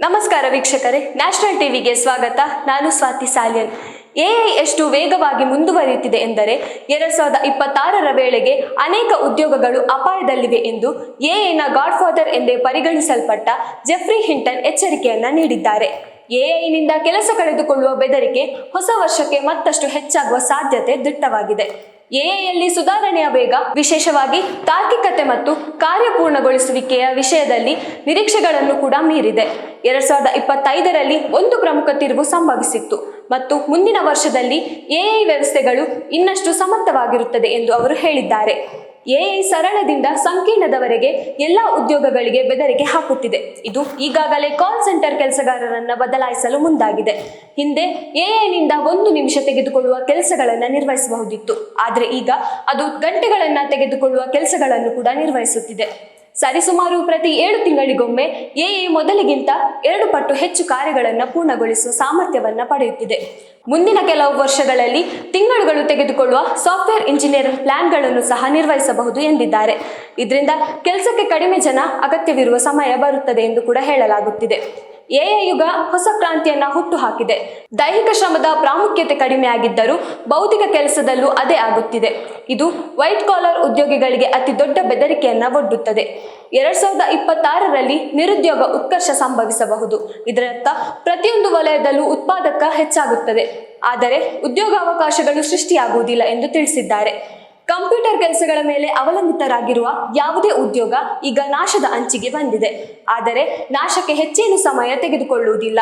ನಮಸ್ಕಾರ ವೀಕ್ಷಕರೇ, ನ್ಯಾಷನಲ್ ಟಿವಿಗೆ ಸ್ವಾಗತ. ನಾನು ಸ್ವಾತಿ ಸಾಲಿಯನ್. ಎಐ ಎಷ್ಟು ವೇಗವಾಗಿ ಮುಂದುವರಿಯುತ್ತಿದೆ ಎಂದರೆ 2026ರ ವೇಳೆಗೆ ಅನೇಕ ಉದ್ಯೋಗಗಳು ಅಪಾಯದಲ್ಲಿವೆ ಎಂದು ಎಐನ ಗಾಡ್ ಫಾದರ್ ಎಂದೇ ಪರಿಗಣಿಸಲ್ಪಟ್ಟ ಜೆಫ್ರಿ ಹಿಂಟನ್ ಎಚ್ಚರಿಕೆಯನ್ನ ನೀಡಿದ್ದಾರೆ. ಎಐನಿಂದ ಕೆಲಸ ಕಳೆದುಕೊಳ್ಳುವ ಬೆದರಿಕೆ ಹೊಸ ವರ್ಷಕ್ಕೆ ಮತ್ತಷ್ಟು ಹೆಚ್ಚಾಗುವ ಸಾಧ್ಯತೆ ದಿಟ್ಟವಾಗಿದೆ. ಎಐಯಲ್ಲಿ ಸುಧಾರಣೆಯ ವೇಗ, ವಿಶೇಷವಾಗಿ ತಾರ್ಕಿಕತೆ ಮತ್ತು ಕಾರ್ಯಪೂರ್ಣಗೊಳಿಸುವಿಕೆಯ ವಿಷಯದಲ್ಲಿ ನಿರೀಕ್ಷೆಗಳನ್ನು ಕೂಡ ಮೀರಿದೆ. 2025ರಲ್ಲಿ ಒಂದು ಪ್ರಮುಖ ತಿರುವು ಸಂಭವಿಸಿತ್ತು ಮತ್ತು ಮುಂದಿನ ವರ್ಷದಲ್ಲಿ ಎಐ ವ್ಯವಸ್ಥೆಗಳು ಇನ್ನಷ್ಟು ಸಮರ್ಥವಾಗಿರುತ್ತದೆ ಎಂದು ಅವರು ಹೇಳಿದ್ದಾರೆ. ಎಐ ಸರಳದಿಂದ ಸಂಕೀರ್ಣದವರೆಗೆ ಎಲ್ಲಾ ಉದ್ಯೋಗಗಳಿಗೆ ಬೆದರಿಕೆ ಹಾಕುತ್ತಿದೆ. ಇದು ಈಗಾಗಲೇ ಕಾಲ್ ಸೆಂಟರ್ ಕೆಲಸಗಾರರನ್ನ ಬದಲಾಯಿಸಲು ಮುಂದಾಗಿದೆ. ಹಿಂದೆ ಎಐನಿಂದ 1 ನಿಮಿಷ ತೆಗೆದುಕೊಳ್ಳುವ ಕೆಲಸಗಳನ್ನ ನಿರ್ವಹಿಸಬಹುದಿತ್ತು, ಆದ್ರೆ ಈಗ ಅದು ಗಂಟೆಗಳನ್ನ ತೆಗೆದುಕೊಳ್ಳುವ ಕೆಲಸಗಳನ್ನು ಕೂಡ ನಿರ್ವಹಿಸುತ್ತಿದೆ. ಸರಿಸುಮಾರು ಪ್ರತಿ 7 ತಿಂಗಳಿಗೊಮ್ಮೆ ಎಐ ಮೊದಲಿಗಿಂತ 2 ಪಟ್ಟು ಹೆಚ್ಚು ಕಾರ್ಯಗಳನ್ನು ಪೂರ್ಣಗೊಳಿಸುವ ಸಾಮರ್ಥ್ಯವನ್ನ ಪಡೆಯುತ್ತಿದೆ. ಮುಂದಿನ ಕೆಲವು ವರ್ಷಗಳಲ್ಲಿ ತಿಂಗಳುಗಳು ತೆಗೆದುಕೊಳ್ಳುವ ಸಾಫ್ಟ್ವೇರ್ ಇಂಜಿನಿಯರಿಂಗ್ ಪ್ಲಾನ್ಗಳನ್ನು ಸಹ ನಿರ್ವಹಿಸಬಹುದು ಎಂದಿದ್ದಾರೆ. ಇದರಿಂದ ಕೆಲಸಕ್ಕೆ ಕಡಿಮೆ ಜನ ಅಗತ್ಯವಿರುವ ಸಮಯ ಬರುತ್ತದೆ ಎಂದು ಕೂಡ ಹೇಳಲಾಗುತ್ತಿದೆ. ಎಐ ಯುಗ ಹೊಸ ಕ್ರಾಂತಿಯನ್ನ ಹುಟ್ಟು ಹಾಕಿದೆ. ದೈಹಿಕ ಶ್ರಮದ ಪ್ರಾಮುಖ್ಯತೆ ಕಡಿಮೆ ಆಗಿದ್ದರೂ ಬೌದ್ಧಿಕ ಕೆಲಸದಲ್ಲೂ ಅದೇ ಆಗುತ್ತಿದೆ. ಇದು ವೈಟ್ ಕಾಲರ್ ಉದ್ಯೋಗಿಗಳಿಗೆ ಅತಿ ದೊಡ್ಡ ಬೆದರಿಕೆಯನ್ನ ಒಡ್ಡುತ್ತದೆ. 2026ರಲ್ಲಿ ನಿರುದ್ಯೋಗ ಉತ್ಕರ್ಷ ಸಂಭವಿಸಬಹುದು. ಇದರರ್ಥ ಪ್ರತಿಯೊಂದು ವಲಯದಲ್ಲೂ ಉತ್ಪಾದಕ ಹೆಚ್ಚಾಗುತ್ತದೆ, ಆದರೆ ಉದ್ಯೋಗಾವಕಾಶಗಳು ಸೃಷ್ಟಿಯಾಗುವುದಿಲ್ಲ ಎಂದು ತಿಳಿಸಿದ್ದಾರೆ. ಕಂಪ್ಯೂಟರ್ ಕೆಲಸಗಳ ಮೇಲೆ ಅವಲಂಬಿತರಾಗಿರುವ ಯಾವುದೇ ಉದ್ಯೋಗ ಈಗ ನಾಶದ ಅಂಚಿಗೆ ಬಂದಿದೆ, ಆದರೆ ನಾಶಕ್ಕೆ ಹೆಚ್ಚೇನು ಸಮಯ ತೆಗೆದುಕೊಳ್ಳುವುದಿಲ್ಲ.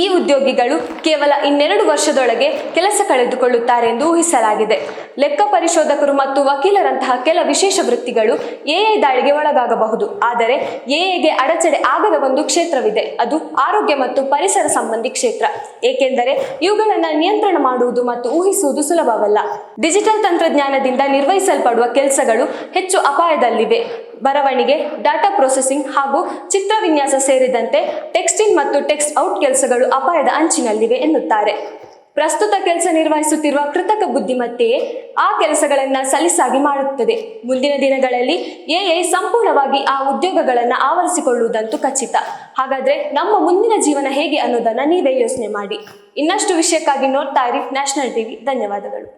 ಈ ಉದ್ಯೋಗಿಗಳು ಕೇವಲ 2 ವರ್ಷದೊಳಗೆ ಕೆಲಸ ಕಳೆದುಕೊಳ್ಳುತ್ತಾರೆ ಎಂದು ಊಹಿಸಲಾಗಿದೆ. ಲೆಕ್ಕ ಪರಿಶೋಧಕರು ಮತ್ತು ವಕೀಲರಂತಹ ಕೆಲ ವಿಶೇಷ ವೃತ್ತಿಗಳು ಎಐ ದಾಳಿಗೆ ಒಳಗಾಗಬಹುದು, ಆದರೆ ಎಐಗೆ ಅಡಚಣೆ ಆಗದ ಒಂದು ಕ್ಷೇತ್ರವಿದೆ, ಅದು ಆರೋಗ್ಯ ಮತ್ತು ಪರಿಸರ ಸಂಬಂಧಿ ಕ್ಷೇತ್ರ. ಏಕೆಂದರೆ ಇವುಗಳನ್ನು ನಿಯಂತ್ರಣ ಮಾಡುವುದು ಮತ್ತು ಊಹಿಸುವುದು ಸುಲಭವಲ್ಲ. ಡಿಜಿಟಲ್ ತಂತ್ರಜ್ಞಾನದಿಂದ ನಿರ್ವಹಿಸಲ್ಪಡುವ ಕೆಲಸಗಳು ಹೆಚ್ಚು ಅಪಾಯದಲ್ಲಿವೆ. ಬರವಣಿಗೆ, ಡಾಟಾ ಪ್ರೊಸೆಸಿಂಗ್ ಹಾಗೂ ಚಿತ್ರ ವಿನ್ಯಾಸ ಸೇರಿದಂತೆ ಟೆಕ್ಸ್ಟ್ ಇನ್ ಮತ್ತು ಟೆಕ್ಸ್ಟ್ ಔಟ್ ಕೆಲಸಗಳು ಅಪಾಯದ ಅಂಚಿನಲ್ಲಿವೆ ಎನ್ನುತ್ತಾರೆ. ಪ್ರಸ್ತುತ ಕೆಲಸ ನಿರ್ವಹಿಸುತ್ತಿರುವ ಕೃತಕ ಬುದ್ಧಿಮತ್ತೆಯೇ ಆ ಕೆಲಸಗಳನ್ನ ಸಲೀಸಾಗಿ ಮಾಡುತ್ತದೆ. ಮುಂದಿನ ದಿನಗಳಲ್ಲಿ ಎಐ ಸಂಪೂರ್ಣವಾಗಿ ಆ ಉದ್ಯೋಗಗಳನ್ನು ಆವರಿಸಿಕೊಳ್ಳುವುದಂತೂ ಖಚಿತ. ಹಾಗಾದ್ರೆ ನಮ್ಮ ಮುಂದಿನ ಜೀವನ ಹೇಗೆ ಅನ್ನೋದನ್ನ ನೀವೇ ಯೋಚನೆ ಮಾಡಿ. ಇನ್ನಷ್ಟು ವಿಷಯಕ್ಕಾಗಿ ನೋಡ್ತಾ ಇರಿ ನ್ಯಾಷನಲ್ ಟಿವಿ. ಧನ್ಯವಾದಗಳು.